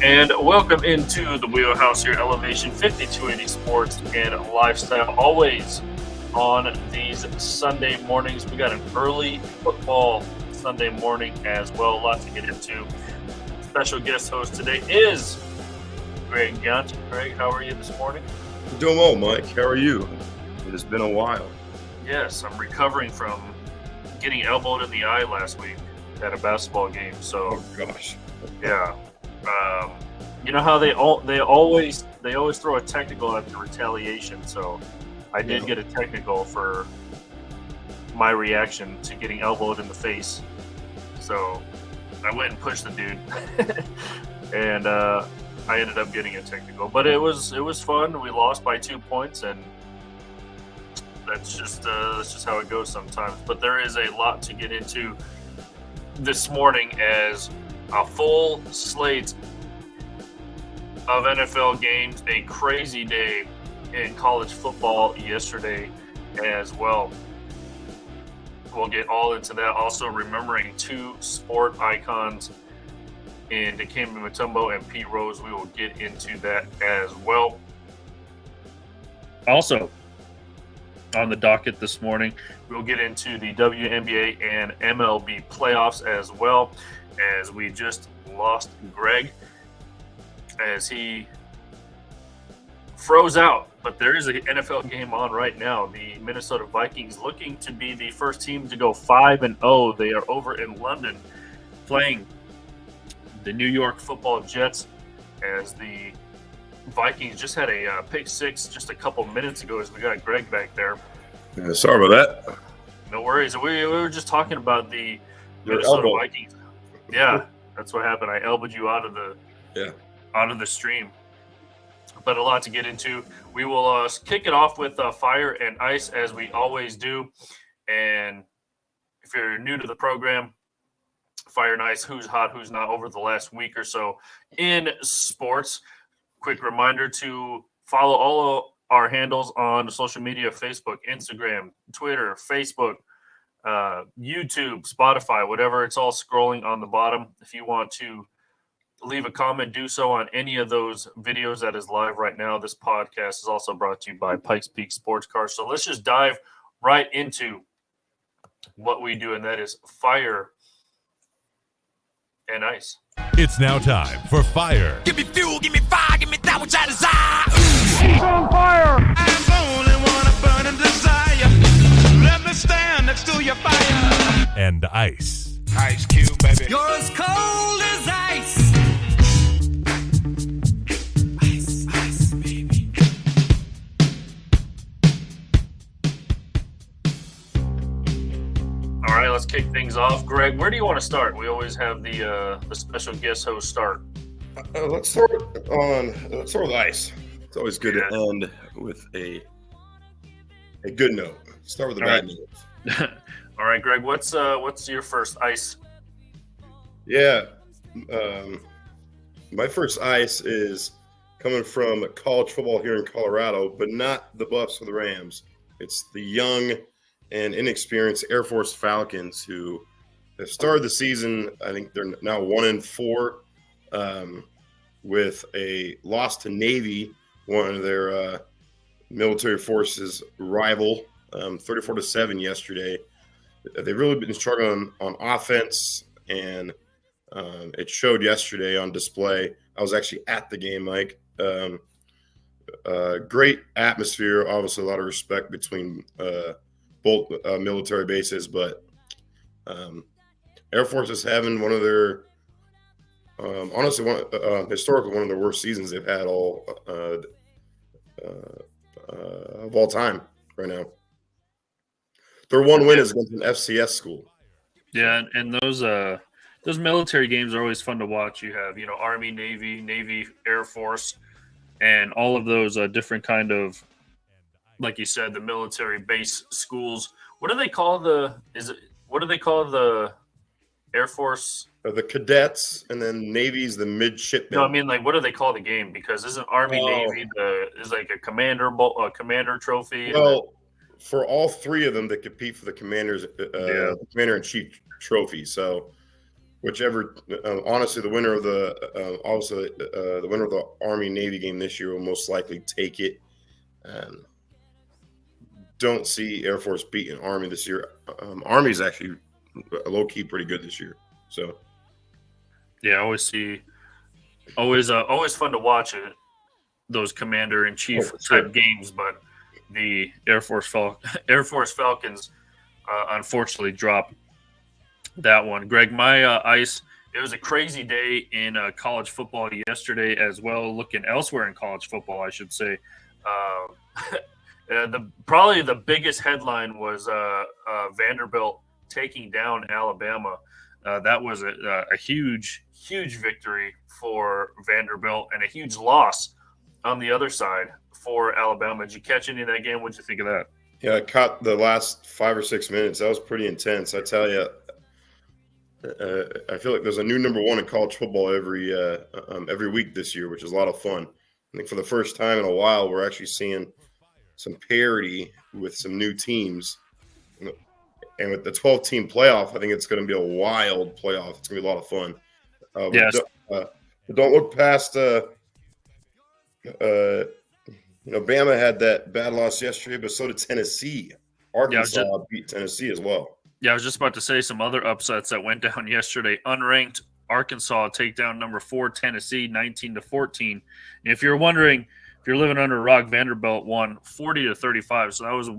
And welcome into the Wheelhouse here, Elevation 5280 Sports and Lifestyle. Always on these Sunday mornings. We got an early football Sunday morning as well. A lot to get into. Special guest host today is Greg Gunt. Greg, how are you this morning? Doing well, Mike. How are you? It has been a while. Yes, I'm recovering from getting elbowed in the eye last week at a basketball game. So, Oh gosh. yeah. You know how they always throw a technical after retaliation. So I did get a technical for my reaction to getting elbowed in the face. So I went and pushed the dude, and I ended up getting a technical. But it was fun. We lost by 2 points, and that's just how it goes sometimes. But there is a lot to get into this morning, as a full slate of NFL games, a crazy day in college football yesterday as well. We'll get all into that. Also remembering two sport icons in Dikembe Mutombo and Pete Rose. We will get into that as well. Also on the docket this morning, we'll get into the WNBA and MLB playoffs as well, as we just lost Greg as he froze out. But there is an NFL game on right now. The Minnesota Vikings looking to be the first team to go 5-0. They are over in London playing the New York Football Jets, as the Vikings just had a pick six just a couple minutes ago, as we got Greg back there. Yeah, sorry about that. No worries. We were just talking about the Minnesota Vikings. Yeah, that's what happened. I elbowed you out of the stream. But a lot to get into. We will kick it off with fire and ice, as we always do. And if you're new to the program, fire and ice, who's hot, who's not over the last week or so in sports. Quick reminder to follow all of our handles on social media: Facebook, Instagram, Twitter, Facebook, YouTube, Spotify, whatever. It's all scrolling on the bottom. If you want to leave a comment, do so on any of those videos that is live right now. This podcast is also brought to you by Pikes Peak Sports Cars. So let's just dive right into what we do, and that is fire and ice. It's now time for fire. Give me fuel, give me fire, give me that which I desire. He's on fire. I'm the only one a burning desire. Let me stand next to your fire. And ice. Ice Cube, baby. You're as cold as ice. Ice, ice, baby. All right, let's kick things off. Greg, where do you want to start? We always have the special guest host start. Let's start with ice. It's always good to end with a good note. Start with a bad note. All right, Greg, what's your first ice? Yeah, my first ice is coming from college football here in Colorado, but not the Buffs or the Rams. It's the young and inexperienced Air Force Falcons, who have started the season. I think they're now 1-4, with a loss to Navy, one of their military forces rival, 34-7 yesterday. They've really been struggling on offense, and it showed yesterday on display. I was actually at the game, Mike. Great atmosphere, obviously a lot of respect between both military bases, but Air Force is having one of their historically one of the worst seasons they've had of all time right now. Their one win is against an FCS school. Yeah, and those military games are always fun to watch. You have, Army, Navy, Air Force, and all of those different kind of, like you said, the military base schools. What do they call the Air Force? The cadets, and then Navy's the midshipmen. No, I mean, what do they call the game? Because isn't Army, Navy is like a commander trophy? Well, for all three of them that compete for the commander in chief trophy. So whichever. Honestly, the winner of the winner of the Army Navy game this year will most likely take it. Don't see Air Force beating Army this year. Army's actually low key pretty good this year. So Yeah, always fun to watch it. Those commander in chief type games, but the Air Force Falcons unfortunately dropped that one. Greg, my ice. It was a crazy day in college football yesterday as well. Looking elsewhere in college football, I should say. Probably the biggest headline was Vanderbilt taking down Alabama. That was a huge victory for Vanderbilt and a huge loss on the other side for Alabama. Did you catch any of that game? What'd you think of that? yeah, I caught the last 5 or 6 minutes. That was pretty intense. I tell you, I feel like there's a new number one in college football every week this year, which is a lot of fun. I think for the first time in a while, we're actually seeing some parity with some new teams. And with the 12-team playoff, I think it's going to be a wild playoff. It's going to be a lot of fun. Yes. But don't look past Bama had that bad loss yesterday, but so did Tennessee. Arkansas beat Tennessee as well. Yeah, I was just about to say some other upsets that went down yesterday. Unranked Arkansas take down number 4 Tennessee 19-14. If you're wondering, if you're living under a rock, Vanderbilt won 40-35. So that was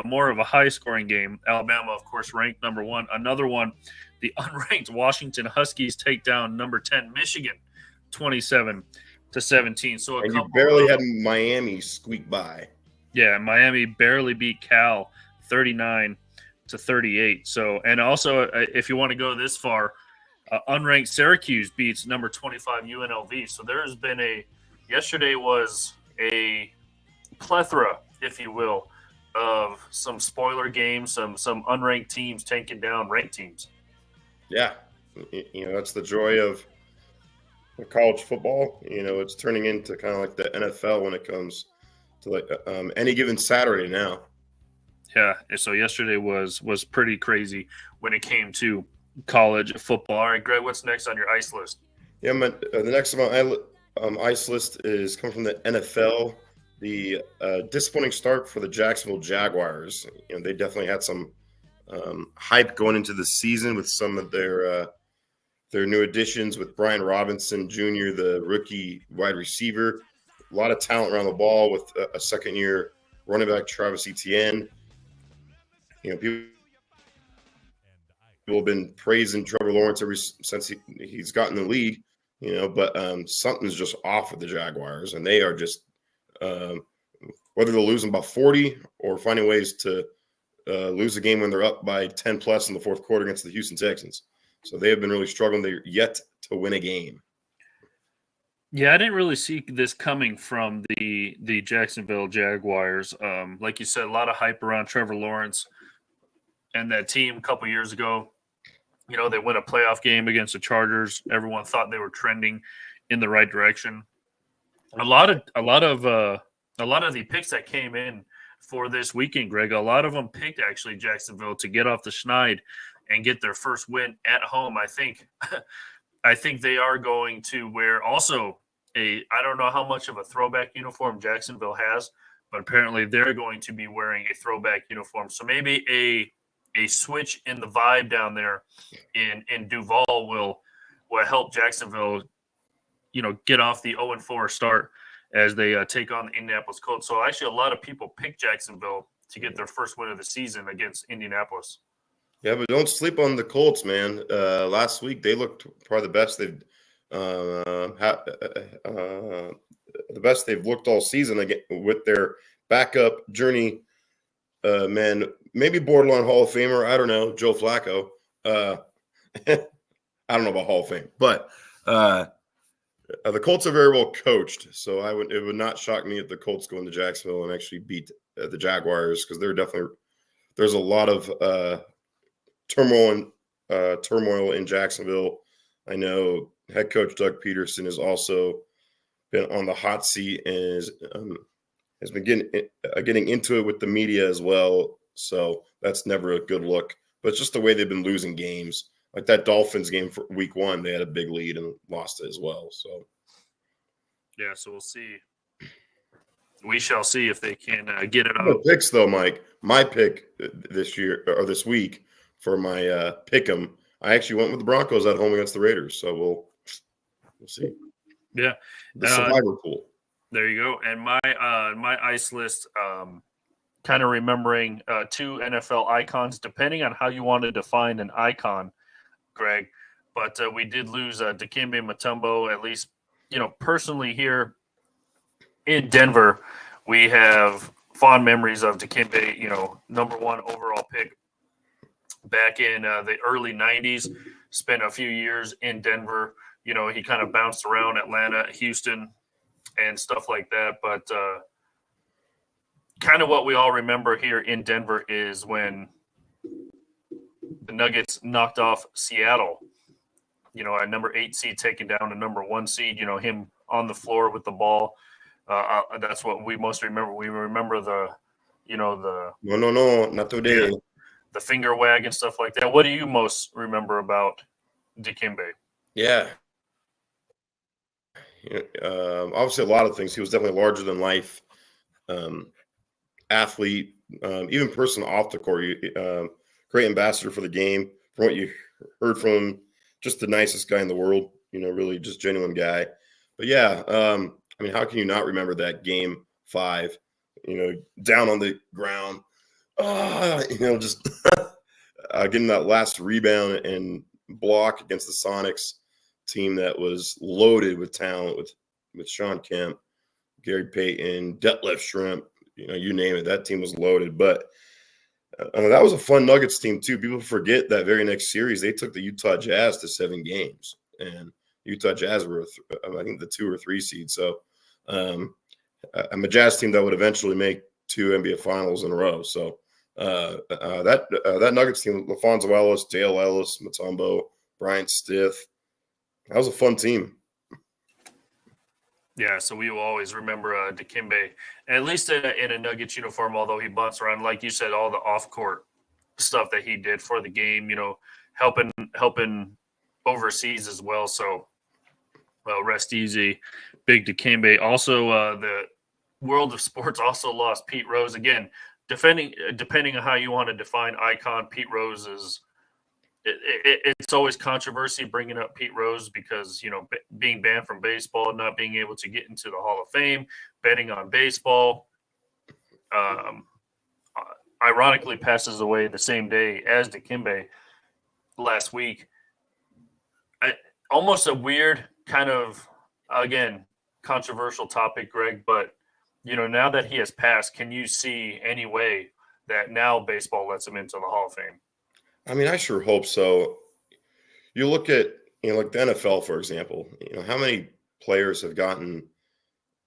more of a high-scoring game. Alabama, of course, ranked number 1. Another one, the unranked Washington Huskies take down number 10 Michigan 27-17. So and you barely had Miami squeak by. Yeah, Miami barely beat Cal 39-38. So, and also, if you want to go this far, unranked Syracuse beats number 25 UNLV. So there has been yesterday was a plethora, if you will, of some spoiler games, some unranked teams taking down ranked teams. Yeah, that's the joy of college football. It's turning into kind of like the NFL when it comes to like any given Saturday now. Yeah, so yesterday was pretty crazy when it came to college football. All right, Greg, what's next on your ice list? Yeah, the next on my ice list is coming from the NFL. The disappointing start for the Jacksonville Jaguars. They definitely had some hype going into the season with some of their new additions with Brian Robinson Jr., the rookie wide receiver. A lot of talent around the ball with a second-year running back, Travis Etienne. People have been praising Trevor Lawrence ever since he's gotten in the league, but something's just off with the Jaguars, and they are just whether they're losing by 40 or finding ways to lose a game when they're up by 10 plus in the fourth quarter against the Houston Texans. So they have been really struggling. They're yet to win a game. Yeah, I didn't really see this coming from the Jacksonville Jaguars. Like you said, a lot of hype around Trevor Lawrence and that team a couple years ago. They win a playoff game against the Chargers. Everyone thought they were trending in the right direction. A lot of the picks that came in for this weekend, Greg, a lot of them picked actually Jacksonville to get off the schneid and get their first win at home. I think they are going to wear also I don't know how much of a throwback uniform Jacksonville has, but apparently they're going to be wearing a throwback uniform. So maybe a switch in the vibe down there in Duval will help Jacksonville, get off the 0-4 start as they take on the Indianapolis Colts. So actually a lot of people picked Jacksonville to get their first win of the season against Indianapolis. Yeah, but don't sleep on the Colts, man. Last week they looked probably the best they've looked all season again with their backup journey man, maybe borderline Hall of Famer. I don't know, Joe Flacco. I don't know about Hall of Fame, but the Colts are very well coached. So it would not shock me if the Colts go into Jacksonville and actually beat the Jaguars, because there's a lot of turmoil in Jacksonville. I know head coach Doug Peterson has also been on the hot seat and has been getting into it with the media as well. So that's never a good look. But it's just the way they've been losing games. like that Dolphins game for week 1, they had a big lead and lost it as well. So Yeah, so we'll see. We shall see if they can get it no on. picks though, Mike. My pick this year or this week for my pick 'em, I actually went with the Broncos at home against the Raiders. So we'll see. Yeah, The survivor pool. there you go. And my ice list, kind of remembering 2 NFL icons, depending on how you want to define an icon, Greg. But we did lose Dikembe Mutombo, at least, personally here in Denver. We have fond memories of Dikembe, number 1 overall pick back in the early 90s. Spent a few years in Denver. He kind of bounced around Atlanta, Houston, and stuff like that. But kind of what we all remember here in Denver is when the Nuggets knocked off Seattle. A number 8 seed taking down a number 1 seed. Him on the floor with the ball. That's what we most remember. We remember the No, not today. the finger wag and stuff like that. What do you most remember about Dikembe? Yeah. Obviously, a lot of things. He was definitely larger than life athlete, even person off the court. Great ambassador for the game. From what you heard from him, just the nicest guy in the world. Really just genuine guy. But yeah, how can you not remember that game 5? Down on the ground, just getting that last rebound and block against the Sonics team that was loaded with talent with Sean Kemp, Gary Payton, Detlef Shrimp, you name it. That team was loaded. But that was a fun Nuggets team too. People forget that very next series they took the Utah Jazz to 7 games, and Utah Jazz were I think the 2 or 3 seed. So I'm a Jazz team that would eventually make 2 NBA Finals in a row. So that Nuggets team, LaFonso Ellis, Dale Ellis, Mutombo, Bryant Stith, that was a fun team. Yeah, so we will always remember Dikembe, at least in a Nuggets uniform, although he bounced around, like you said, all the off-court stuff that he did for the game, helping overseas as well. So, well, rest easy, big Dikembe. Also, the world of sports also lost Pete Rose. Again, depending on how you want to define icon, Pete Rose is – it's always controversy bringing up Pete Rose because, being banned from baseball, not being able to get into the Hall of Fame, betting on baseball, ironically passes away the same day as Dikembe last week. Almost a weird kind of, again, controversial topic, Greg, but, now that he has passed, can you see any way that now baseball lets him into the Hall of Fame? I sure hope so. You look at, like the NFL, for example, how many players have gotten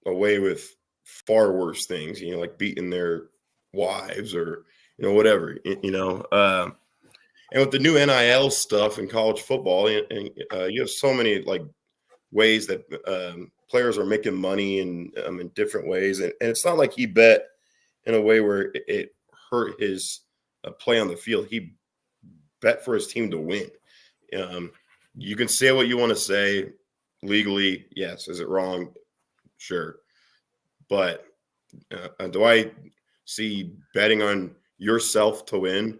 away with far worse things, like beating their wives or, whatever, and with the new NIL stuff in college football, you have so many like ways that players are making money in different ways. And it's not like he bet in a way where it hurt his play on the field. He bet for his team to win. You can say what you want to say legally. Yes. Is it wrong? Sure. But do I see betting on yourself to win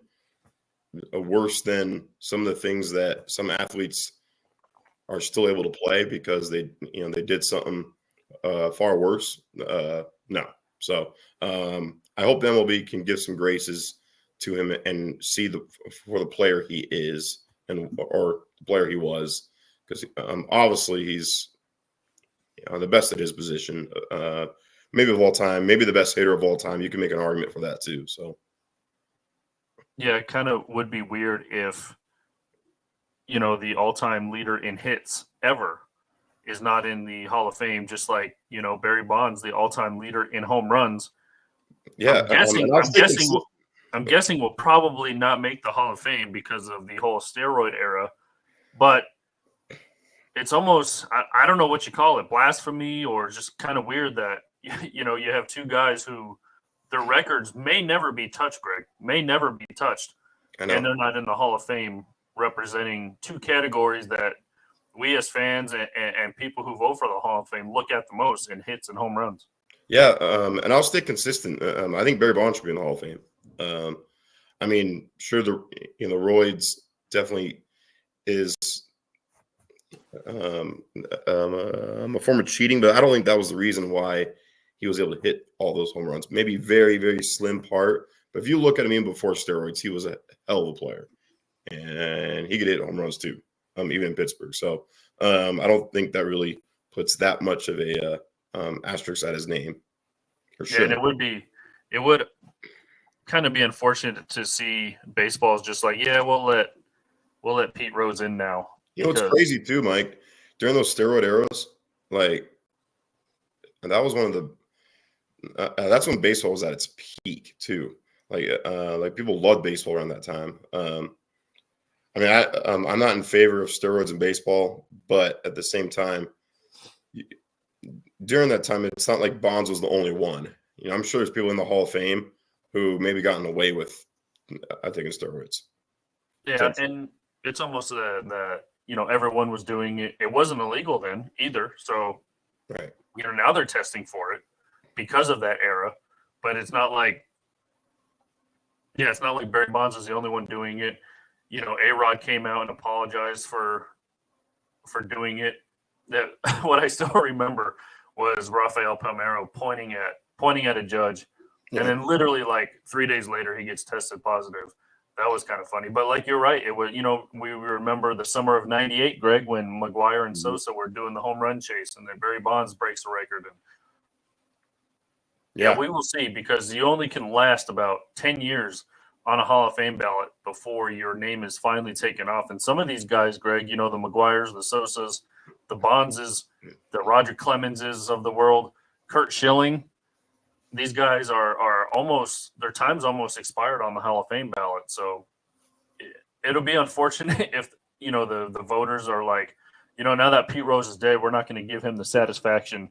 worse than some of the things that some athletes are still able to play because they did something far worse? No. So I hope the MLB can give some graces to him and see for the player he is or the player he was, because obviously he's the best at his position, maybe of all time, maybe the best hitter of all time. You can make an argument for that too. So yeah, it kind of would be weird if the all-time leader in hits ever is not in the Hall of Fame, just like Barry Bonds, the all-time leader in home runs. Yeah, I'm guessing we'll probably not make the Hall of Fame because of the whole steroid era, but it's almost, I don't know what you call it, blasphemy, or just kind of weird that, you have 2 guys who their records may never be touched, Greg, may never be touched, and they're not in the Hall of Fame representing two categories that we as fans and people who vote for the Hall of Fame look at the most in hits and home runs. Yeah, and I'll stay consistent. I think Barry Bonds should be in the Hall of Fame. I mean, sure, roids definitely is a form of cheating, but I don't think that was the reason why he was able to hit all those home runs. Maybe very, very slim part, but if you look at him even before steroids, he was a hell of a player, and he could hit home runs too, even in Pittsburgh. So I don't think that really puts that much of a asterisk at his name. For sure. Yeah, and it would kind of be unfortunate to see baseball's just like, yeah, we'll let Pete Rose in now. You know, it's crazy too, Mike. During those steroid eras, like, and that was one of the that's when baseball was at its peak too. Like people loved baseball around that time. I mean, I'm not in favor of steroids in baseball, but at the same time, during that time, it's not like Bonds was the only one. You know, I'm sure there's people in the Hall of Fame who maybe gotten away with, I think, in steroids. Yeah, and it's almost that everyone was doing it. It wasn't illegal then either. So, right. Now they're testing for it because of that era. But it's not like, it's not like Barry Bonds is the only one doing it. A-Rod came out and apologized for doing it. That what I still remember was Rafael Palmeiro pointing at a judge, and then literally like 3 days later he gets tested positive. That was kind of funny, but like you're right, it was we remember the summer of '98, Greg, when McGuire and Sosa were doing the home run chase, and then Barry Bonds breaks the record. And yeah, we will see, because you only can last about 10 years on a Hall of Fame ballot before your name is finally taken off. And some of these guys, Greg, the McGuires, the Sosas, the Bondses, the Roger Clemenses of the world, Kurt Schilling, these guys are almost, their time's almost expired on the Hall of Fame ballot. So it'll be unfortunate if, the voters are like, now that Pete Rose is dead, we're not going to give him the satisfaction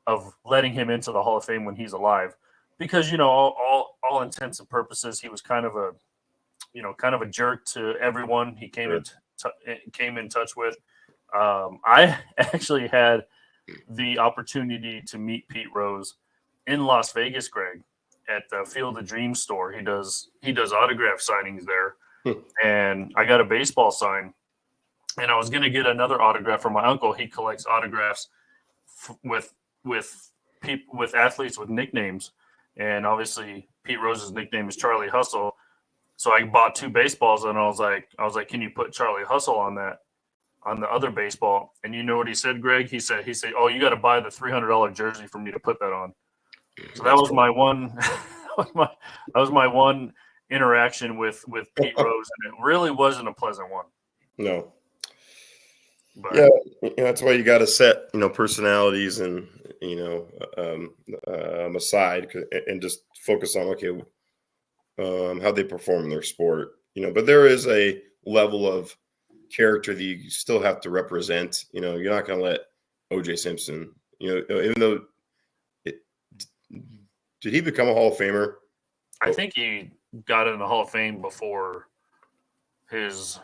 of letting him into the Hall of Fame when he's alive. Because, all intents and purposes, he was kind of a jerk to everyone he came in touch with. I actually had the opportunity to meet Pete Rose in Las Vegas, Greg, at the Field of Dreams store. He does autograph signings there, and I got a baseball sign, and I was going to get another autograph from my uncle. He collects autographs with athletes with nicknames, and obviously Pete Rose's nickname is Charlie Hustle. So I bought 2 baseballs, and I was like, can you put Charlie Hustle on the other baseball? And you know what he said, Greg? He said, oh, you got to buy the $300 jersey for me to put that on. So that was my one. that was my one interaction with Pete Rose, and it really wasn't a pleasant one. No. But, yeah, that's why you got to set personalities and aside and just focus on how they perform in their sport. But there is a level of character that you still have to represent. You're not going to let O.J. Simpson. Even though. Did he become a Hall of Famer? I think he got in the Hall of Fame before his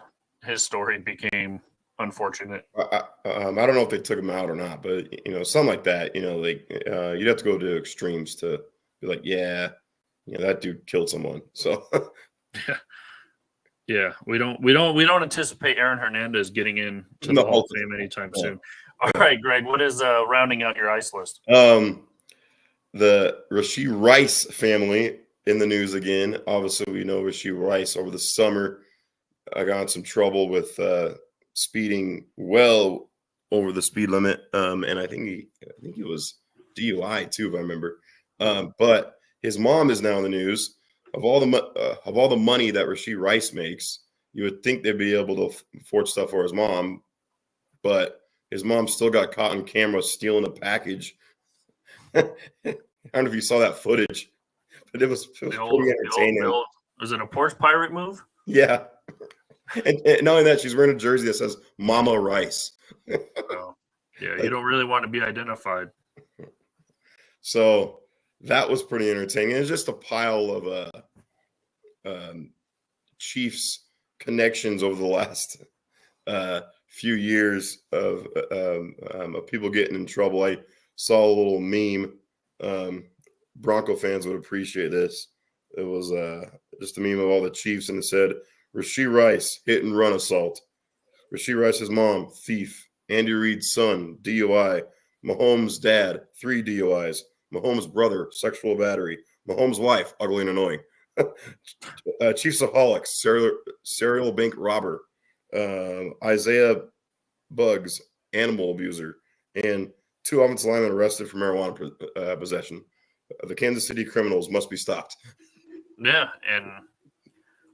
story became unfortunate. I don't know if they took him out or not, but something like that. You'd have to go to extremes to be like, that dude killed someone. So yeah, we don't anticipate Aaron Hernandez getting into the Hall of Fame anytime soon. All right, Greg, what is rounding out your ice list? The Rashee Rice family in the news again. Obviously, we know Rashee Rice over the summer got in some trouble with speeding well over the speed limit, and I think he was DUI too, if I remember. But his mom is now in the news. Of all the money that Rashee Rice makes, you would think they'd be able to afford stuff for his mom, but his mom still got caught on camera stealing a package. I don't know if you saw that footage, but it was pretty entertaining. Was it a Porsche pirate move? Yeah. And not only that, she's wearing a jersey that says Mama Rice. Oh, yeah, you don't really want to be identified. So that was pretty entertaining. It's just a pile of Chiefs connections over the last few years of people getting in trouble. I saw a little meme. Bronco fans would appreciate this. It was just a meme of all the Chiefs, and it said, Rashee Rice, hit and run assault. Rashee Rice's mom, thief. Andy Reid's son, DUI. Mahomes' dad, 3 DUIs. Mahomes' brother, sexual battery. Mahomes' wife, ugly and annoying. Chiefsaholics, serial bank robber. Isaiah Buggs, animal abuser. And 2 offensive linemen arrested for marijuana possession. The Kansas City Criminals must be stopped. Yeah, and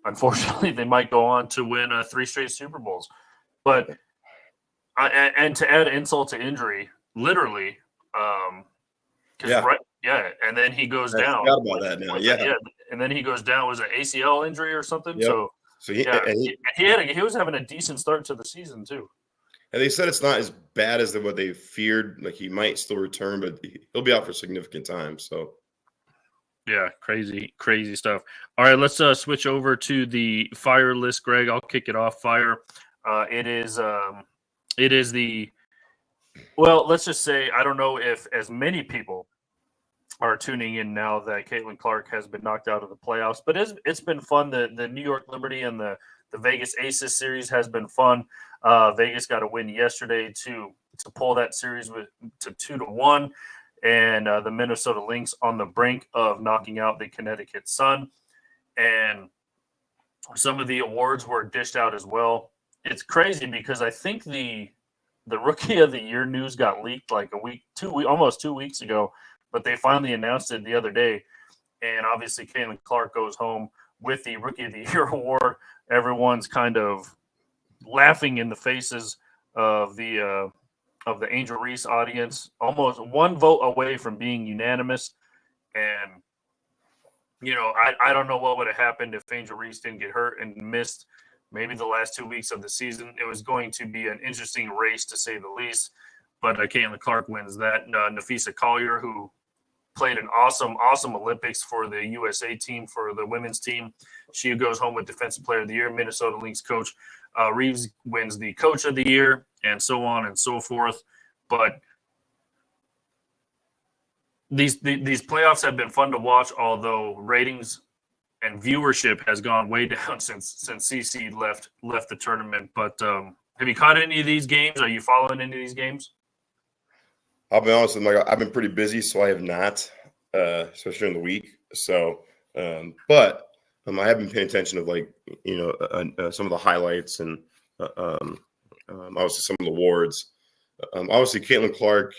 unfortunately, they might go on to win 3 straight Super Bowls. But and to add insult to injury, literally, and then he goes down. I forgot about that now. Yeah, and then he goes down. Was it ACL injury or something? Yep. So he was having a decent start to the season too. And they said it's not as bad as what they feared. Like, he might still return, but he'll be out for significant time. So, yeah, crazy stuff. All right, let's switch over to the fire list, Greg. I'll kick it off. Fire. It is the. Well, let's just say I don't know if as many people are tuning in now that Caitlin Clark has been knocked out of the playoffs, but it's been fun. The New York Liberty and the Vegas Aces series has been fun. Vegas got a win yesterday to pull that series to 2-1, and the Minnesota Lynx on the brink of knocking out the Connecticut Sun. And some of the awards were dished out as well. It's crazy because I think the Rookie of the Year news got leaked like almost 2 weeks ago, but they finally announced it the other day. And obviously, Caitlin Clark goes home with the Rookie of the Year award. Everyone's kind of laughing in the faces of the Angel Reese audience, almost 1 vote away from being unanimous. And I don't know what would have happened if Angel Reese didn't get hurt and missed maybe the last 2 weeks of the season. It was going to be an interesting race, to say the least. But Caitlin Clark wins that. Nafisa Collier, who played an awesome Olympics for the USA team, for the women's team, she goes home with Defensive Player of the Year. Minnesota Lynx coach Reeves wins the Coach of the Year, and so on and so forth. But these playoffs have been fun to watch, although ratings and viewership has gone way down since CC left the tournament. But have you caught any of these games? Are you following any of these games? I'll be honest with you, I've been pretty busy, so I have not, especially in the week. So, but I have been paying attention to some of the highlights and obviously some of the awards. Obviously, Caitlin Clark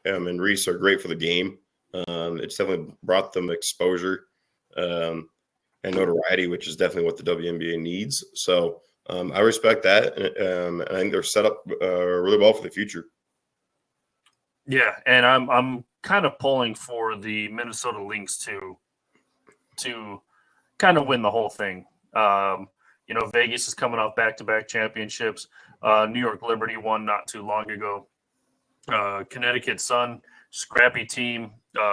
and Reese are great for the game. It's definitely brought them exposure and notoriety, which is definitely what the WNBA needs. So I respect that, and I think they're set up really well for the future. Yeah, and I'm kind of pulling for the Minnesota Lynx to kind of win the whole thing. Vegas is coming off back-to-back championships. New York Liberty won not too long ago. Connecticut Sun, scrappy team,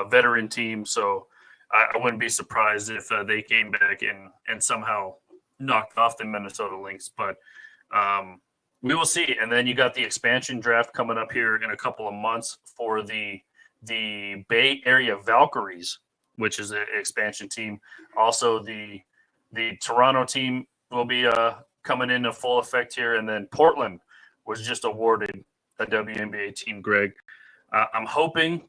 veteran team. So I wouldn't be surprised if they came back and somehow knocked off the Minnesota Lynx. But we will see. And then you got the expansion draft coming up here in a couple of months for the Bay Area Valkyries, which is an expansion team. Also, the Toronto team will be coming into full effect here. And then Portland was just awarded a WNBA team, Greg. I'm hoping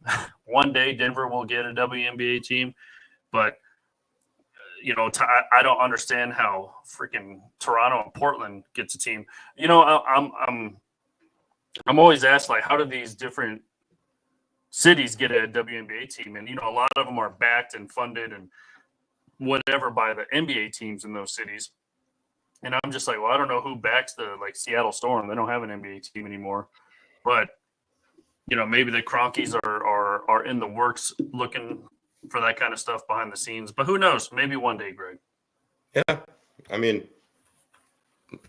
one day Denver will get a WNBA team, but I don't understand how freaking Toronto and Portland gets a team. I'm always asked, like, how do these different cities get a WNBA team? And a lot of them are backed and funded and whatever by the NBA teams in those cities. And I'm just like, well, I don't know who backs the Seattle Storm. They don't have an NBA team anymore, but maybe the Cronkies are in the works looking for that kind of stuff behind the scenes. But who knows? Maybe one day, Greg. Yeah, I mean,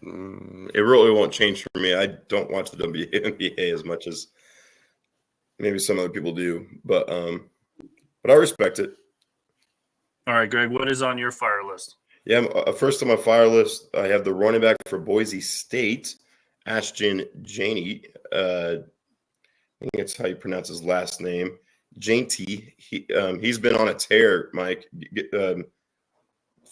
it really won't change for me. I don't watch the WNBA as much as maybe some other people do, but I respect it. All right, Greg, what is on your fire list? Yeah, first on my fire list, I have the running back for Boise State, Ashton Janey. I think that's how you pronounce his last name. Janty. He's been on a tear, Mike.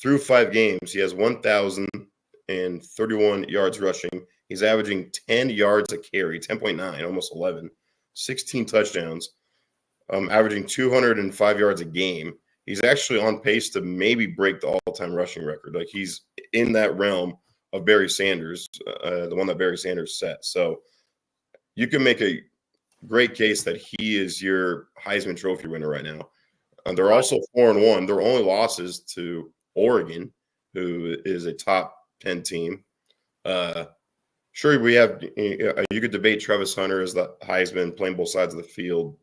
Through 5 games, he has 1,031 yards rushing. He's averaging 10 yards a carry, 10.9, almost 11, 16 touchdowns, averaging 205 yards a game. He's actually on pace to maybe break the all-time rushing record. Like, he's in that realm of Barry Sanders, the one that Barry Sanders set. So you can make a great case that he is your Heisman Trophy winner right now. They're also 4-1. Their only losses to Oregon, who is a top 10 team. Sure, we have you could debate Travis Hunter as the Heisman playing both sides of the field,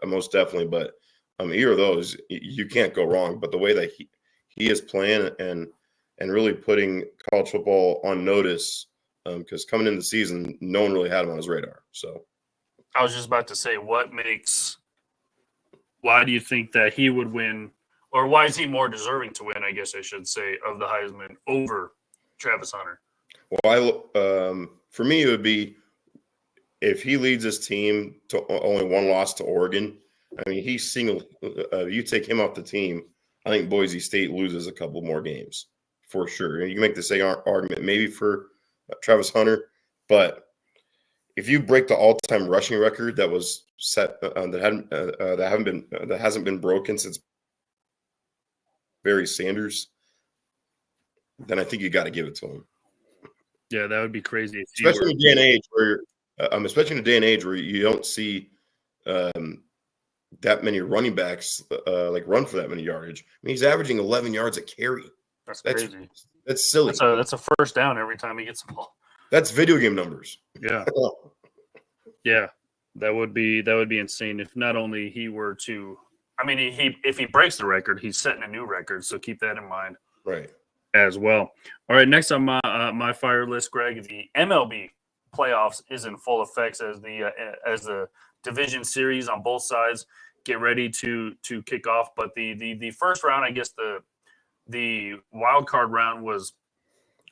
most definitely. But either of those, you can't go wrong. But the way that he is playing and really putting college football on notice, because coming into the season, no one really had him on his radar. So I was just about to say, why do you think that he would win, or why is he more deserving to win, I guess I should say, of the Heisman over Travis Hunter? Well, for me, it would be if he leads his team to only one loss to Oregon. I mean, he's single. You take him off the team, I think Boise State loses a couple more games for sure. And you can make the same argument maybe for Travis Hunter, but if you break the all-time rushing record that was set that hasn't been broken since Barry Sanders, then I think you got to give it to him. Yeah, that would be crazy. Especially in a day and age where you don't see that many running backs run for that many yardage. I mean, he's averaging 11 yards a carry. That's crazy. That's silly. That's a first down every time he gets the ball. That's video game numbers. Yeah. Yeah. That would be insane if not only he were to – I mean, if he breaks the record, he's setting a new record, so keep that in mind. Right. As well. All right, next on my fire list, Greg, the MLB playoffs is in full effect as the division series on both sides get ready to kick off. But the first round, I guess the wild card round was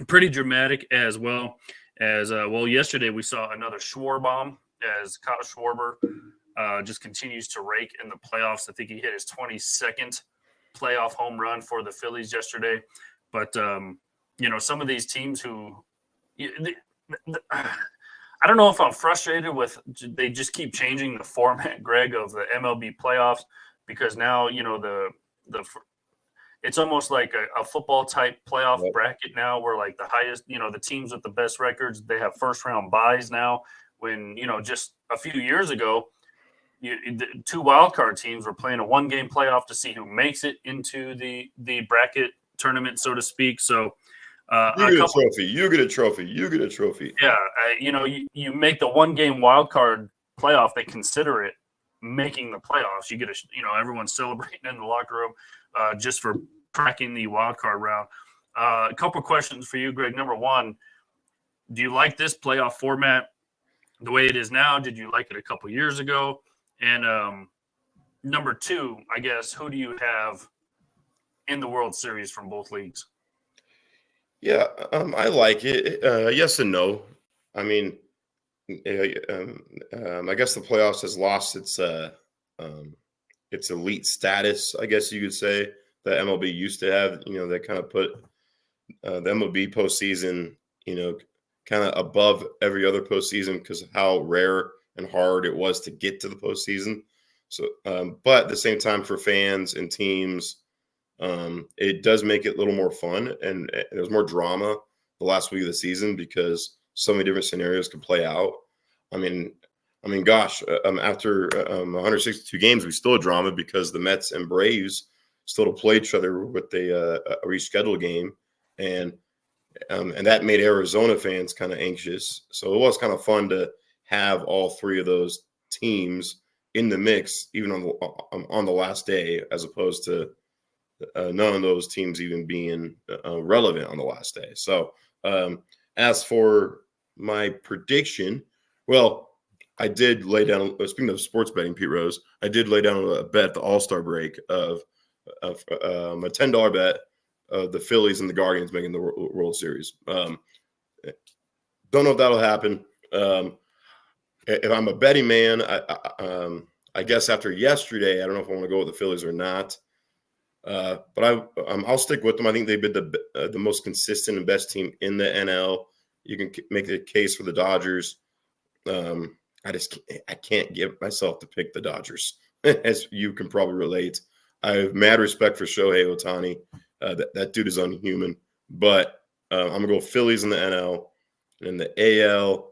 pretty dramatic as well. As yesterday we saw another Schwarbomb as Kyle Schwarber just continues to rake in the playoffs. I think he hit his 22nd playoff home run for the Phillies yesterday. But, some of these teams who I don't know if I'm frustrated with they just keep changing the format, Greg, of the MLB playoffs because now, it's almost like a football type playoff bracket now where like the highest, the teams with the best records, they have first round buys now when, just a few years ago, the two wildcard teams were playing a 1-game playoff to see who makes it into the bracket tournament, so to speak. So you get a trophy. Yeah. You make the 1-game wild card playoff. They consider it making the playoffs. You get everyone's celebrating in the locker room just for cracking the wild card round. A couple questions for you, Greg. Number one, do you like this playoff format the way it is now? Did you like it a couple years ago? And number two, I guess, who do you have in the World Series from both leagues? Yeah, I like it. Yes and no. I mean, I guess the playoffs has lost its elite status, I guess you could say, that MLB used to have. They kind of put the MLB postseason, kind of above every other postseason because of how rare and hard it was to get to the postseason. So, but at the same time, for fans and teams, it does make it a little more fun, and there's more drama the last week of the season because so many different scenarios can play out. I mean, gosh, after 162 games, we still have drama because the Mets and Braves still to play each other with a rescheduled game, and that made Arizona fans kind of anxious. So it was kind of fun to have all three of those teams in the mix, even on the last day, as opposed to none of those teams even being relevant on the last day. So as for my prediction, well, I did lay down, speaking of sports betting, Pete Rose, I did lay down a bet, the All-Star break of a $10 bet the Phillies and the Guardians making the World Series. Don't know if that'll happen. If I'm a betting man, I guess after yesterday, I don't know if I want to go with the Phillies or not. But I'll stick with them. I think they've been the most consistent and best team in the NL. You can make the case for the Dodgers. I can't get myself to pick the Dodgers, as you can probably relate. I have mad respect for Shohei Ohtani. That dude is unhuman. But I'm gonna go Phillies in the NL, and in the AL,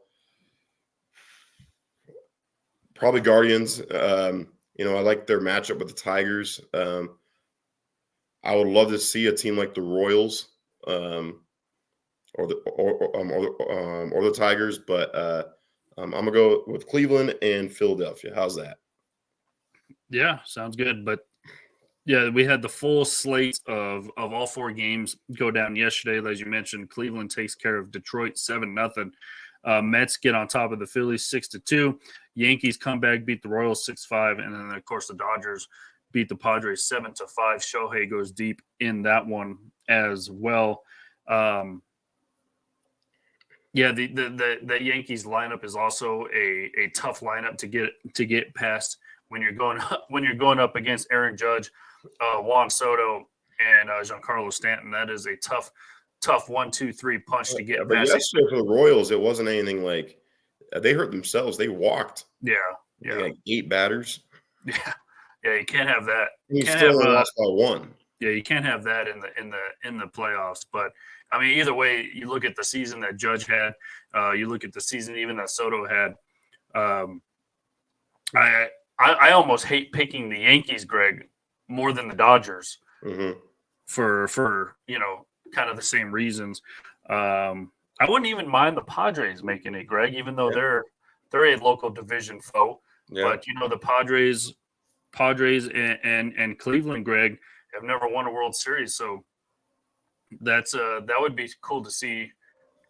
probably Guardians. I like their matchup with the Tigers. I would love to see a team like the Royals or the Tigers, but I'm gonna go with Cleveland and Philadelphia. How's that? Yeah, sounds good. But yeah, we had the full slate of all 4 games go down yesterday. As you mentioned, Cleveland takes care of Detroit 7-0. Mets get on top of the Phillies 6-2. Yankees come back, beat the Royals 6-5, and then of course the Dodgers beat the Padres 7-5. Shohei goes deep in that one as well. The Yankees lineup is also a tough lineup to get past when you're going up against Aaron Judge, Juan Soto, and Giancarlo Stanton. That is a tough 1-2-3 punch to get But past. yesterday for the Royals, it wasn't anything like they hurt themselves. They walked. Yeah. Like 8 batters. Yeah, you can't have that. You still lost by 1. Yeah, you can't have that in the playoffs. But I mean, either way, you look at the season that Judge had. You look at the season even that Soto had. I almost hate picking the Yankees, Greg, more than the Dodgers for kind of the same reasons. I wouldn't even mind the Padres making it, Greg, even though they're a local division foe. Yeah. But the Padres and Cleveland, Greg, have never won a World Series, so that would be cool to see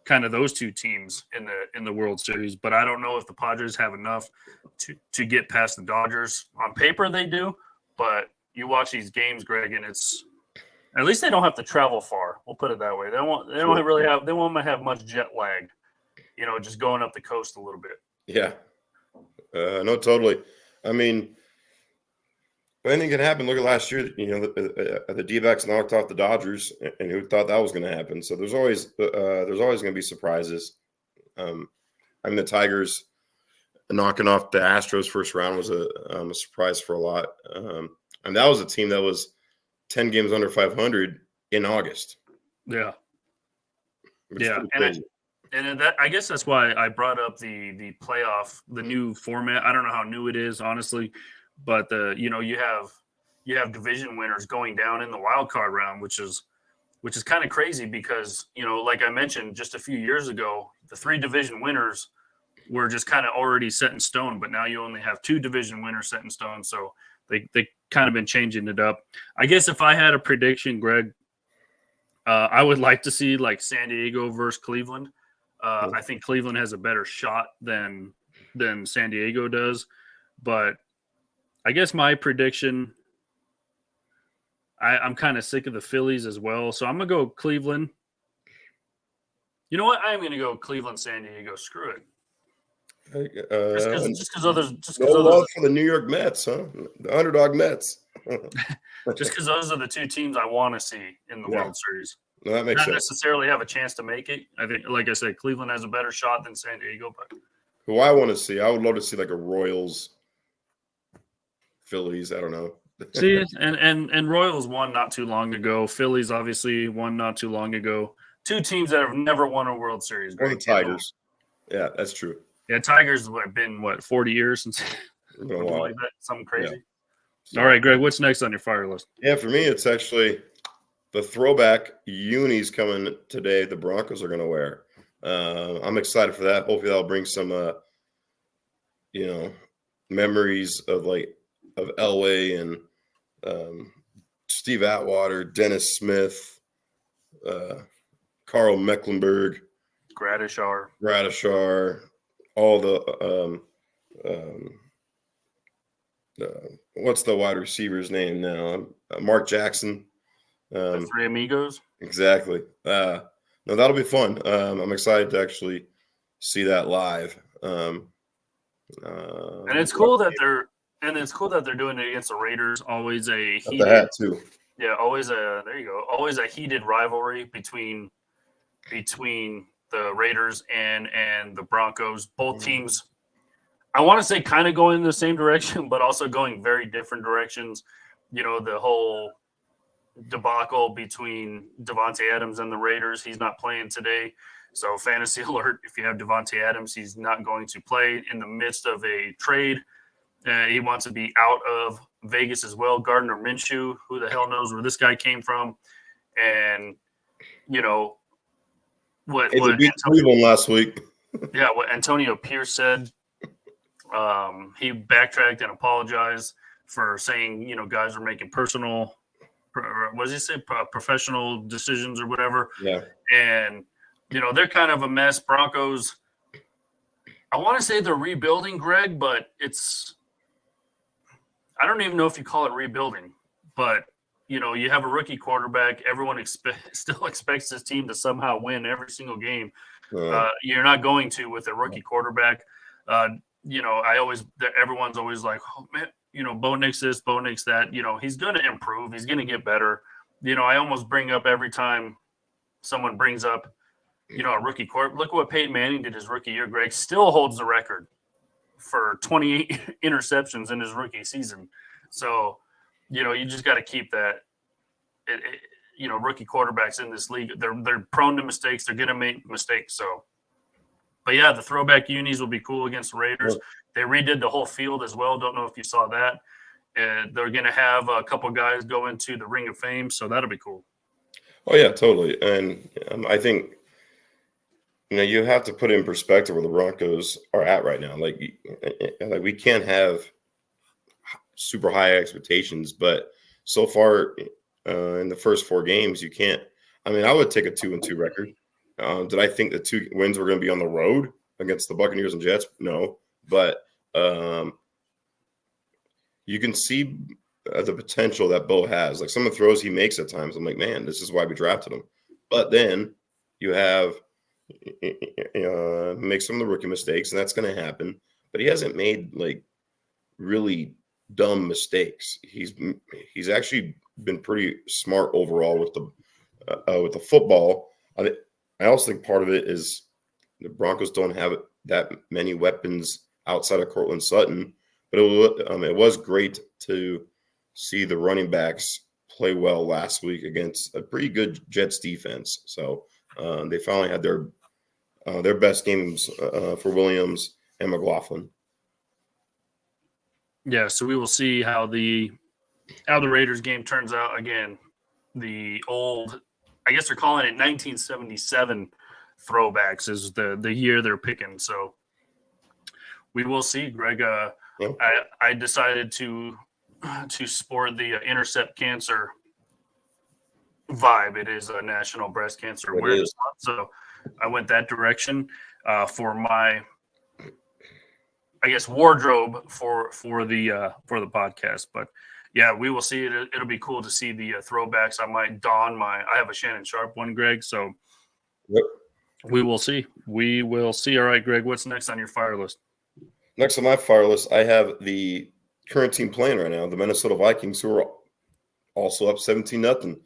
kind of those 2 teams in the World Series. But I don't know if the Padres have enough to get past the Dodgers. On paper, they do, but you watch these games, Greg, and it's at least they don't have to travel far. We'll put it that way. They won't have much jet lag, just going up the coast a little bit. Yeah. No, totally. I mean, anything can happen. Look at last year. The D-backs knocked off the Dodgers, and who thought that was going to happen? So there's always going to be surprises. The Tigers knocking off the Astros first round was a surprise for a lot. And that was a team that was 10 games under 500 in August. Yeah. And I guess that's why I brought up the playoff, the new format. I don't know how new it is, honestly, but you have division winners going down in the wild card round, which is kind of crazy because like I mentioned just a few years ago, the 3 division winners were just kind of already set in stone, but now you only have 2 division winners set in stone. So they kind of been changing it up. I guess if I had a prediction, Greg, I would like to see like San Diego versus Cleveland. I think Cleveland has a better shot than San Diego does, but I guess my prediction, I'm kind of sick of the Phillies as well, so I'm gonna go Cleveland. You know what? I'm gonna go Cleveland, San Diego. Screw it. Just because others love for the New York Mets, huh? The underdog Mets. Just because those are the 2 teams I want to see in the World Series. No, that makes sense. Not necessarily have a chance to make it. I think, like I said, Cleveland has a better shot than San Diego. But who I want to see, I would love to see like a Royals, Phillies. I don't know. See, and Royals won not too long ago. Phillies obviously won not too long ago. 2 teams that have never won a World Series. Or the Tigers. Yeah, that's true. Yeah, Tigers have been 40 years since something like that. Something crazy. Yeah. All right, Greg, what's next on your fire list? Yeah, for me, it's actually the throwback unis coming today. The Broncos are going to wear. I'm excited for that. Hopefully, that'll bring some, memories of Elway and Steve Atwater, Dennis Smith, Carl Mecklenburg, Gradishar, all the what's the wide receiver's name now? Mark Jackson. The Three Amigos. Exactly. No, that'll be fun. I'm excited to actually see that live. And it's cool that they're doing it against the Raiders. Always a Got the heated, hat too. yeah, always a heated rivalry between the Raiders and the Broncos. Both teams, I want to say, kind of going in the same direction, but also going very different directions. You know, the whole debacle between Devontae Adams and the Raiders. He's not playing today. So fantasy alert, if you have Devontae Adams, he's not going to play in the midst of a trade. He wants to be out of Vegas as well. Gardner Minshew, who the hell knows where this guy came from. And, you know, what beat Cleveland last week. Yeah, what Antonio Pierce said. He backtracked and apologized for saying, you know, guys are making what does he say? Professional decisions or whatever. Yeah. And, you know, they're kind of a mess. Broncos, I want to say they're rebuilding, Greg, but I don't even know if you call it rebuilding. But, you know, you have a rookie quarterback. Everyone still expects this team to somehow win every single game. You're not going to with a rookie quarterback. You know, everyone's always like, oh, man, you know, Bo Nix this, Bo Nix that. You know, he's going to improve. He's going to get better. You know, I almost bring up every time someone brings up, you know, a rookie quarterback. Look at what Peyton Manning did his rookie year. Greg still holds the record for 28 interceptions in his rookie season. So, you know, you just got to keep that. You know, rookie quarterbacks in this league, they're prone to mistakes. They're going to make mistakes. So, but yeah, the throwback unis will be cool against the Raiders. They redid the whole field as well. Don't know if you saw that. And they're going to have a couple guys go into the Ring of Fame, so that'll be cool. Oh yeah, totally. And I think, you know, you have to put in perspective where the Broncos are at right now. Like we can't have super high expectations, but so far in the first 4 games, you can't. I mean, I would take a 2-2 record. Did I think the 2 wins were going to be on the road against the Buccaneers and Jets? No, but you can see the potential that Bo has. Like some of the throws he makes at times, I'm like, man, this is why we drafted him. But then you have make some of the rookie mistakes, and that's going to happen. But he hasn't made like really dumb mistakes. He's actually been pretty smart overall with the football. I also think part of it is the Broncos don't have that many weapons outside of Cortland Sutton. But it was great to see the running backs play well last week against a pretty good Jets defense. So they finally had their best games for Williams and McLaughlin. Yeah, so we will see how the Raiders game turns out. Again, the old, I guess they're calling it 1977 throwbacks is the year they're picking. So we will see, Greg. I decided to sport the Intercept Cancer vibe. It is a National Breast Cancer Awareness Month, so I went that direction for my, I guess, wardrobe for the podcast. But yeah, we will see. It'll be cool to see the throwbacks. I might don I have a Shannon Sharp one, Greg. So we will see. We will see. All right, Greg, what's next on your fire list? Next on my fire list, I have the current team playing right now, the Minnesota Vikings, who are also up 17-0.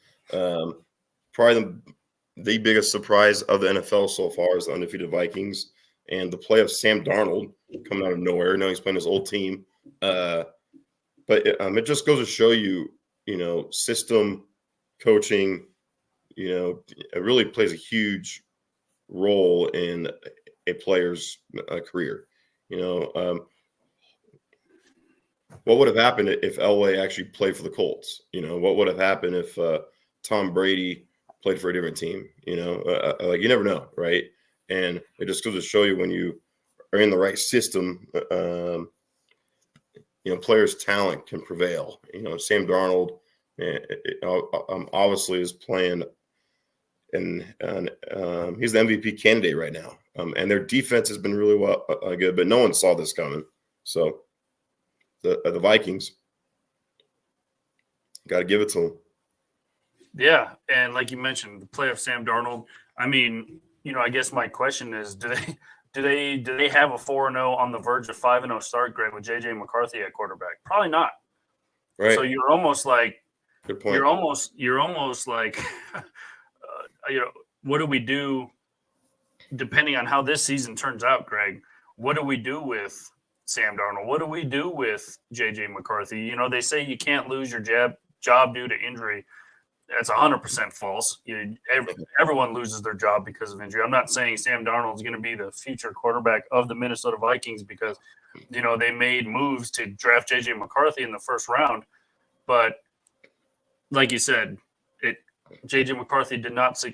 Probably the biggest surprise of the NFL so far is the undefeated Vikings and the play of Sam Darnold coming out of nowhere. Now he's playing his old team. But it just goes to show you, system coaching, it really plays a huge role in a player's career. What would have happened if Elway actually played for the Colts? What would have happened if Tom Brady played for a different team? Like you never know, right? And it just goes to show you when you are in the right system, players' talent can prevail. Sam Darnold obviously is playing, and he's the MVP candidate right now. And their defense has been really good, but no one saw this coming. So the Vikings, got to give it to them. Yeah, and like you mentioned, the play of Sam Darnold. I mean, I guess my question is, do they have a 4-0 on the verge of 5-0 start, Greg, with JJ McCarthy at quarterback? Probably not. Right. So you're almost like Good point. you're almost like what do we do depending on how this season turns out, Greg? What do we do with Sam Darnold? What do we do with JJ McCarthy? They say you can't lose your job due to injury. That's 100% false. Everyone loses their job because of injury. I'm not saying Sam Darnold is going to be the future quarterback of the Minnesota Vikings because, they made moves to draft J.J. McCarthy in the first round. But like you said, J.J. McCarthy did not – Sam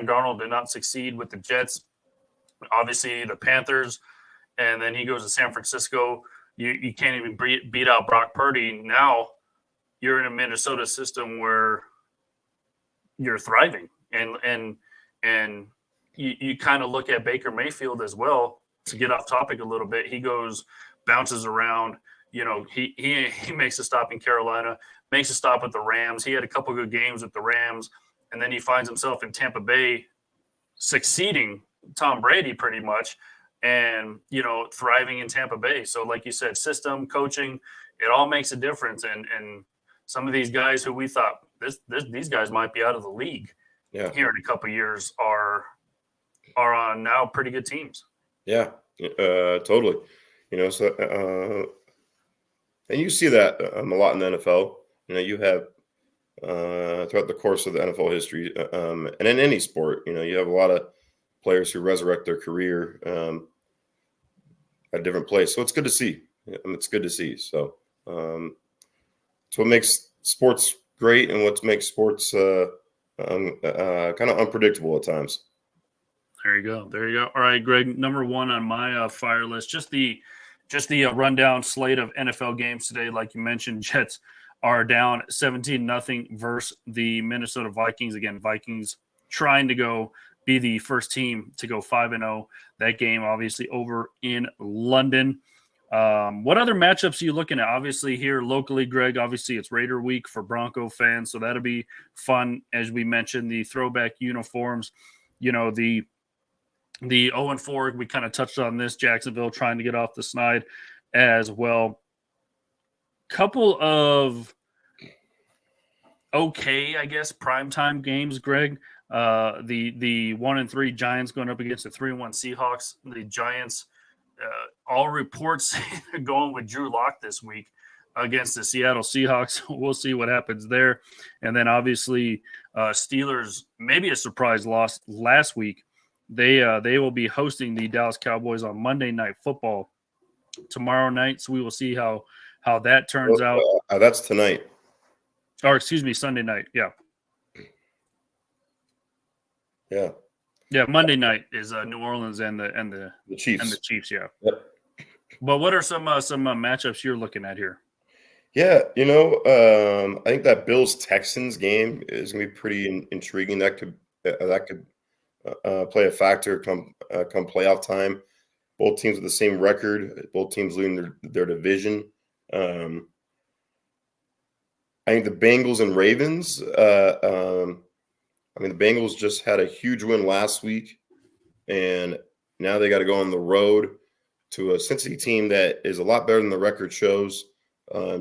Darnold did not succeed with the Jets. Obviously, the Panthers, and then he goes to San Francisco. You can't even beat out Brock Purdy. Now you're in a Minnesota system where you're thriving. And you kind of look at Baker Mayfield as well. To get off topic a little bit, he bounces around. He makes a stop in Carolina, makes a stop at the Rams. He had a couple good games with the Rams, and then he finds himself in Tampa Bay, succeeding Tom Brady pretty much, and thriving in Tampa Bay. So, like you said, system, coaching, it all makes a difference. And some of these guys who we thought these guys might be out of the league here in a couple of years are on now pretty good teams. Yeah, totally. So and you see that a lot in the NFL. You have throughout the course of the NFL history, and in any sport, you have a lot of players who resurrect their career at a different place. So it's good to see. It's good to see. So it's what makes sports great and what makes sports kind of unpredictable at times. There you go. All right, Greg, number one on my fire list, just the rundown slate of NFL games today. Like you mentioned, Jets are down 17-0 versus the Minnesota Vikings. Again, Vikings trying to be the first team to go 5-0. That game obviously over in London. What other matchups are you looking at? Obviously here locally, Greg, obviously it's Raider week for Bronco fans, so that'll be fun. As we mentioned, the throwback uniforms, the 0-4, we kind of touched on this, Jacksonville trying to get off the snide as well. Couple of okay, I guess, primetime games, Greg. The 1-3 Giants going up against the 3-1 Seahawks. The Giants, all reports are going with Drew Lock this week against the Seattle Seahawks. We'll see what happens there. And then obviously Steelers, maybe a surprise loss last week. They will be hosting the Dallas Cowboys on Monday Night Football tomorrow night. So we will see how that turns out. That's tonight. Or excuse me, Sunday night. Yeah. Yeah. Yeah, Monday night is New Orleans and the Chiefs. And the Chiefs, yeah. Yep. But what are some matchups you're looking at here? Yeah, I think that Bills-Texans game is going to be pretty intriguing. That could play a factor come playoff time. Both teams with the same record. Both teams leading their division. I think the Bengals and Ravens. The Bengals just had a huge win last week, and now they got to go on the road to a Cincinnati team that is a lot better than the record shows.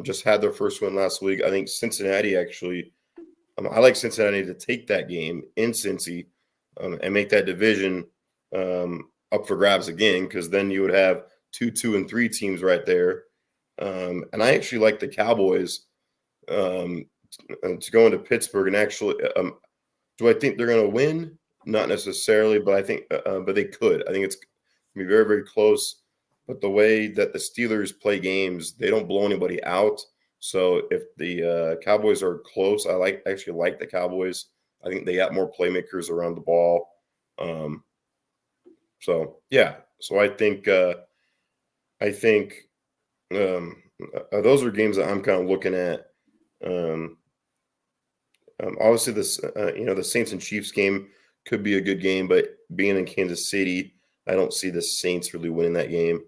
Just had their first win last week. I think Cincinnati actually. I like Cincinnati to take that game in Cincy and make that division up for grabs again, because then you would have 2, 2, and 3 teams right there. And I actually like the Cowboys to go into Pittsburgh and actually. Do I think they're going to win? Not necessarily, but I think, but they could. I think it's going to be very, very close. But the way that the Steelers play games, they don't blow anybody out. So if the Cowboys are close, I actually like the Cowboys. I think they got more playmakers around the ball. So yeah. So I think those are games that I'm kind of looking at. Obviously, the Saints and Chiefs game could be a good game, but being in Kansas City, I don't see the Saints really winning that game.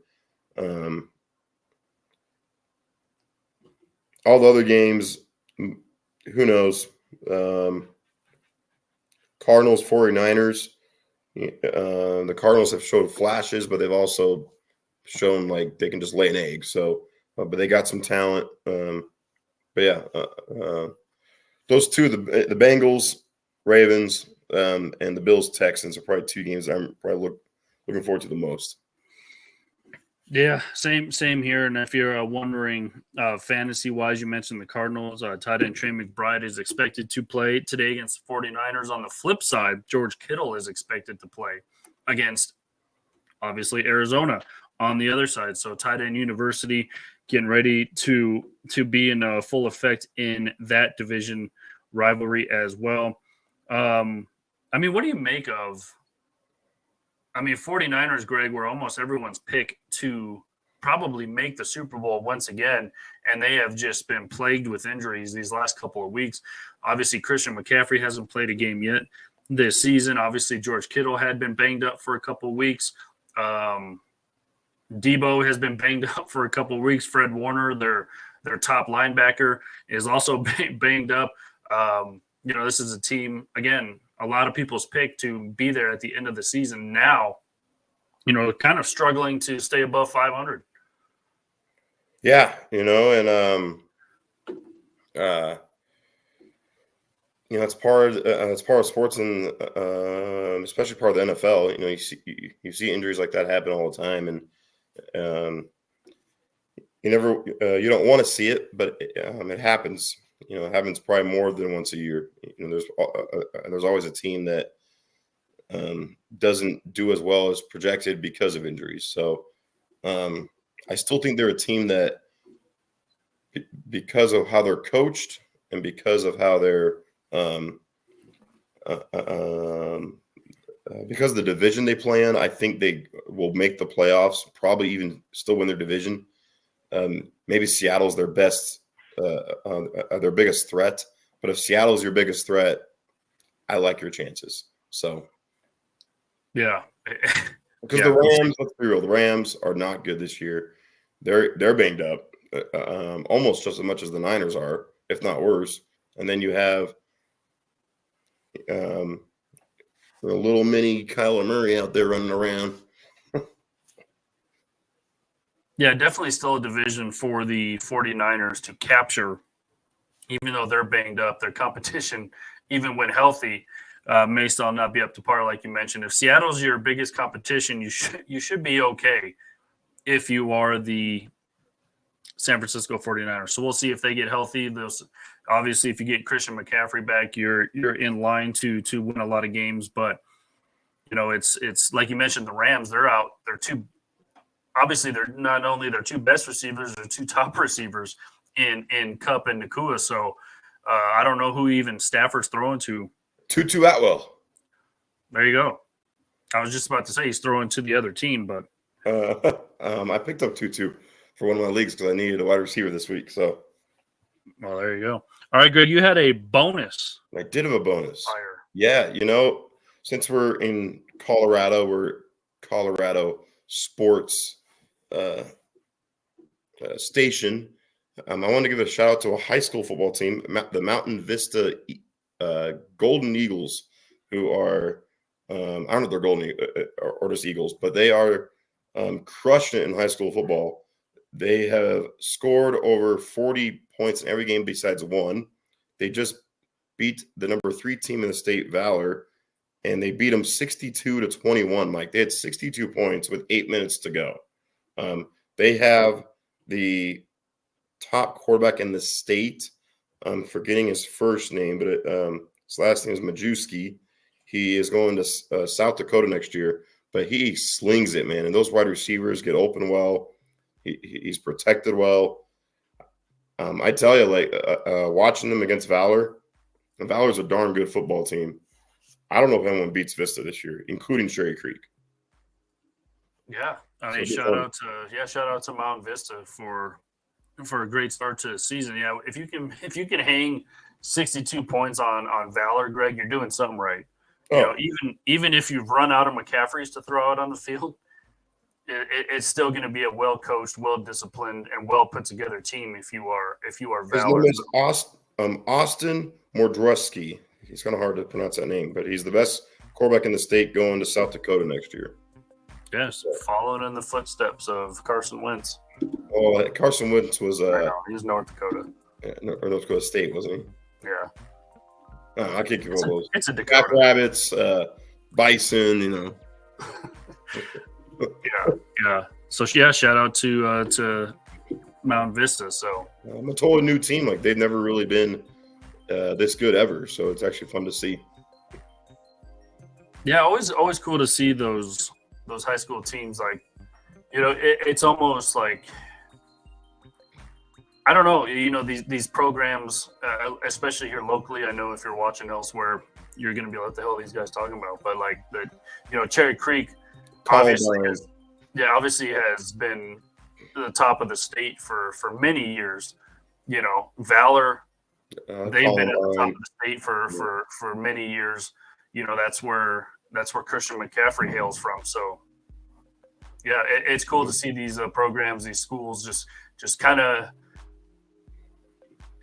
All the other games, who knows? Cardinals, 49ers. The Cardinals have showed flashes, but they've also shown like they can just lay an egg. So, but they got some talent. But yeah, those two, the Bengals, Ravens, and the Bills, Texans are probably two games I'm probably looking forward to the most. Yeah, same here. And if you're wondering, fantasy-wise, you mentioned the Cardinals. Tight end Trey McBride is expected to play today against the 49ers. On the flip side, George Kittle is expected to play against, obviously, Arizona on the other side. So tight end university getting ready to be in full effect in that division rivalry as well. I mean, what do you make of – 49ers, Greg, were almost everyone's pick to probably make the Super Bowl once again, and they have just been plagued with injuries these last couple of weeks. Obviously, Christian McCaffrey hasn't played a game yet this season. Obviously, George Kittle had been banged up for a couple of weeks. Debo has been banged up for a couple of weeks. Fred Warner, their top linebacker, is also banged up. This is a team, again, a lot of people's pick to be there at the end of the season now, kind of struggling to stay above 500. Yeah, it's part of sports, and especially part of the NFL. You see injuries like that happen all the time, and you don't want to see it, but it happens. It happens probably more than once a year. There's always a team that doesn't do as well as projected because of injuries. So I still think they're a team that, because of how they're coached and because of how they're because of the division they play in, I think they will make the playoffs, probably even still win their division. Maybe Seattle's their best. Their biggest threat, but if Seattle's your biggest threat, I like your chances. So, yeah, because the Rams, let's be real, the Rams are not good this year. They're banged up, almost just as much as the Niners are, if not worse. And then you have the little mini Kyler Murray out there running around. Yeah, definitely still a division for the 49ers to capture, even though they're banged up. Their competition, even when healthy, may still not be up to par, like you mentioned. If Seattle's your biggest competition, you should be okay if you are the San Francisco 49ers. So we'll see if they get healthy. Obviously, if you get Christian McCaffrey back, you're in line to win a lot of games. But, it's like you mentioned, the Rams, they're out. Obviously, they're not only their two best receivers, they're two top receivers in Kupp and Nakua. So I don't know who even Stafford's throwing to. Tutu Atwell. There you go. I was just about to say he's throwing to the other team, but I picked up Tutu for one of my leagues because I needed a wide receiver this week. So, well, there you go. All right, Greg, you had a bonus. I did have a bonus. Fire. Yeah, since we're in Colorado, we're Colorado sports station. I want to give a shout out to a high school football team, the Mountain Vista Golden Eagles, who are I don't know if they're Golden or just Eagles, but they are crushing it in high school football. They have scored over 40 points in every game besides one. They just beat the number 3 team in the state, Valor, and they beat them 62-21. Mike, they had 62 points with 8 minutes to go. They have the top quarterback in the state. I'm forgetting his first name, but his last name is Majewski. He is going to South Dakota next year, but he slings it, man. And those wide receivers get open well. He's protected well. I tell you, watching them against Valor, and Valor's a darn good football team. I don't know if anyone beats Vista this year, including Cherry Creek. Yeah, shout out to Mount Vista for a great start to the season. Yeah, if you can hang 62 points on Valor, Greg, you're doing something right. Even if you've run out of McCaffreys to throw out on the field, it's still going to be a well coached, well disciplined, and well put together team. If you are Valor. His name is Austin Mordrusky. He's kind of hard to pronounce that name, but he's the best quarterback in the state going to South Dakota next year. Yes, Following in the footsteps of Carson Wentz. Oh, Carson Wentz was He's North Dakota. or North Dakota State, wasn't he? Yeah. Oh, I can't keep all those. It's a Dakota. Jackrabbits, bison, you know. Yeah. So yeah, shout out to Mount Vista. So I'm a totally new team. Like they've never really been this good ever. So it's actually fun to see. yeah, always cool to see those high school teams. Like, you know, it's almost like, I don't know, you know, these programs, especially here locally. I know if you're watching elsewhere, you're going to be like, what the hell are these guys talking about? But like Cherry Creek obviously has been the top of the state for many years. You know, Valor, they've been at the top of the state for many years. You know, that's where Christian McCaffrey hails from. So yeah, it's cool to see these programs, these schools just kind of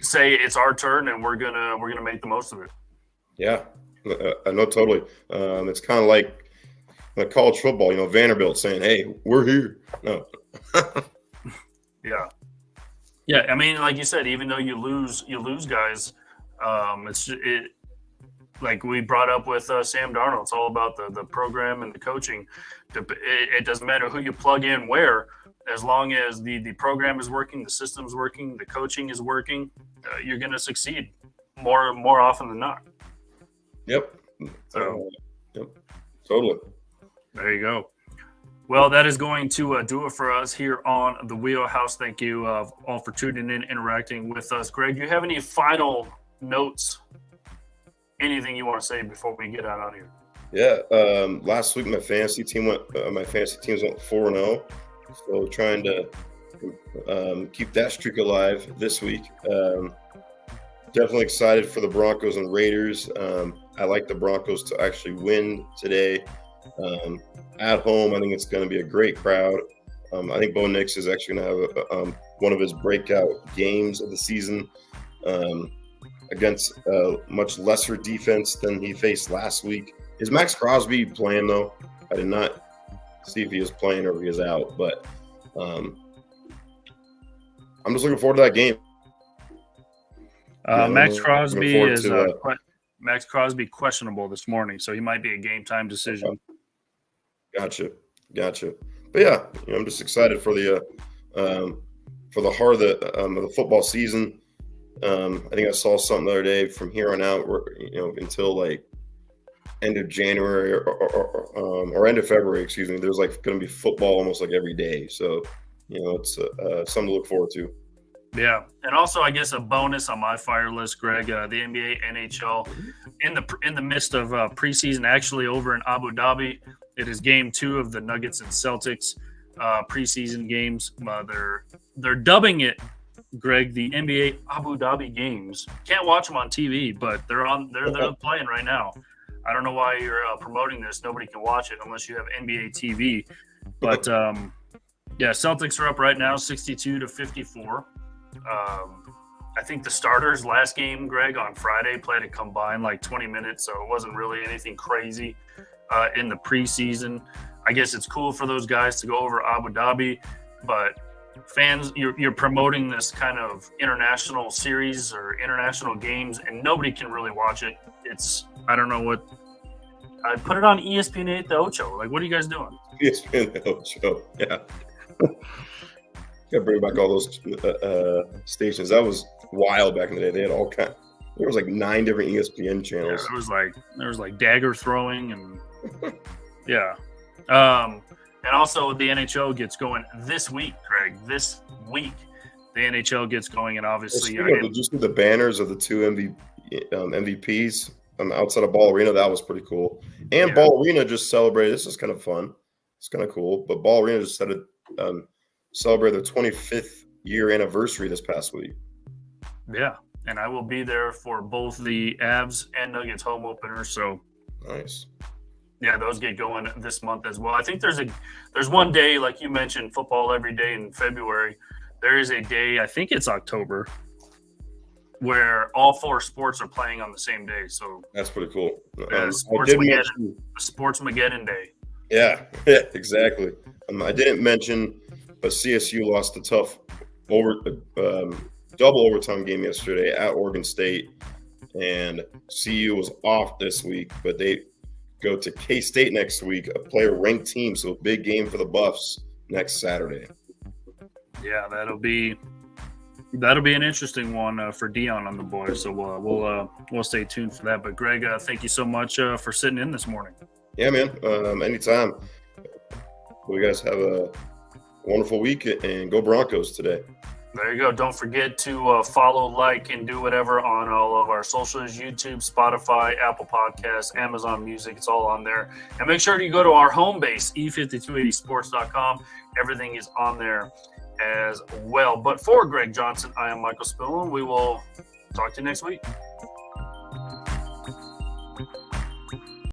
say it's our turn and we're gonna make the most of it. Yeah, I know totally. It's kind of like college football. You know, Vanderbilt saying, "Hey, we're here." No. Yeah. I mean, like you said, even though you lose guys, like we brought up with Sam Darnold. It's all about the program and the coaching. It doesn't matter who you plug in where, as long as the program is working, the system's working, the coaching is working, you're going to succeed more often than not. Yep. So, yep. Totally. There you go. Well, that is going to do it for us here on the Wheelhouse. Thank you all for tuning in, interacting with us. Greg, do you have any final notes? Anything you want to say before we get out of here? Yeah. Last week my fantasy teams went 4-0. So trying to keep that streak alive this week. Definitely excited for the Broncos and Raiders. I like the Broncos to actually win today. At home, I think it's going to be a great crowd. I think Bo Nix is actually going to have one of his breakout games of the season against a much lesser defense than he faced last week. Is Max Crosby playing, though? I did not see if he is playing or if he is out, but I'm just looking forward to that game. Max Crosby is Max Crosby questionable this morning, so he might be a game time decision. Gotcha. But yeah, I'm just excited for the heart of the football season. I think I saw something the other day from here on out, until like end of January or end of February, excuse me. There's like going to be football almost like every day, so it's something to look forward to. Yeah, and also I guess a bonus on my fire list, Greg, the NBA, NHL, in the midst of preseason, actually over in Abu Dhabi. It is game 2 of the Nuggets and Celtics preseason games. They're dubbing it, Greg, the NBA Abu Dhabi games. Can't watch them on TV, but they're playing right now. I don't know why you're promoting this. Nobody can watch it unless you have NBA TV. But yeah, Celtics are up right now, 62-54. I think the starters last game, Greg, on Friday played a combined like 20 minutes, so it wasn't really anything crazy in the preseason. I guess it's cool for those guys to go over Abu Dhabi, but fans, you're promoting this kind of international series or international games, and nobody can really watch it. I don't know what. I put it on ESPN 8 the Ocho. Like, what are you guys doing? ESPN 8 Ocho, yeah. Got to bring back all those stations. That was wild back in the day. They had all kind. There was like 9 different ESPN channels. Yeah, there was like dagger throwing and yeah. And also the NHL gets going this week, Craig. This week, the NHL gets going, and obviously, did you see the banners of the 2 MVPs outside of Ball Arena? That was pretty cool. And Ball Arena just celebrated. This is kind of fun. It's kind of cool. But Ball Arena just celebrate their 25th year anniversary this past week. Yeah, and I will be there for both the Avs and Nuggets home openers. So nice. Yeah, those get going this month as well. I think there's one day, like you mentioned, football every day in February. There is a day, I think it's October. where all 4 sports are playing on the same day. So That's pretty cool. Yeah, I did mention, Sportsmageddon Day. yeah, exactly. I didn't mention, but CSU lost a tough double overtime game yesterday at Oregon State, and CU was off this week, but they go to K-State next week, a player-ranked team, so big game for the Buffs next Saturday. Yeah, that'll be an interesting one for Dion and the boys. So we'll stay tuned for that. But Greg, thank you so much for sitting in this morning. Yeah, man. Anytime. You guys have a wonderful week, and go Broncos today. There you go. Don't forget to follow, like, and do whatever on all of our socials, YouTube, Spotify, Apple Podcasts, Amazon Music. It's all on there. And make sure you go to our home base, e5280sports.com. Everything is on there as well. But for Greg Johnson, I am Michael Spillman. We will talk to you next week.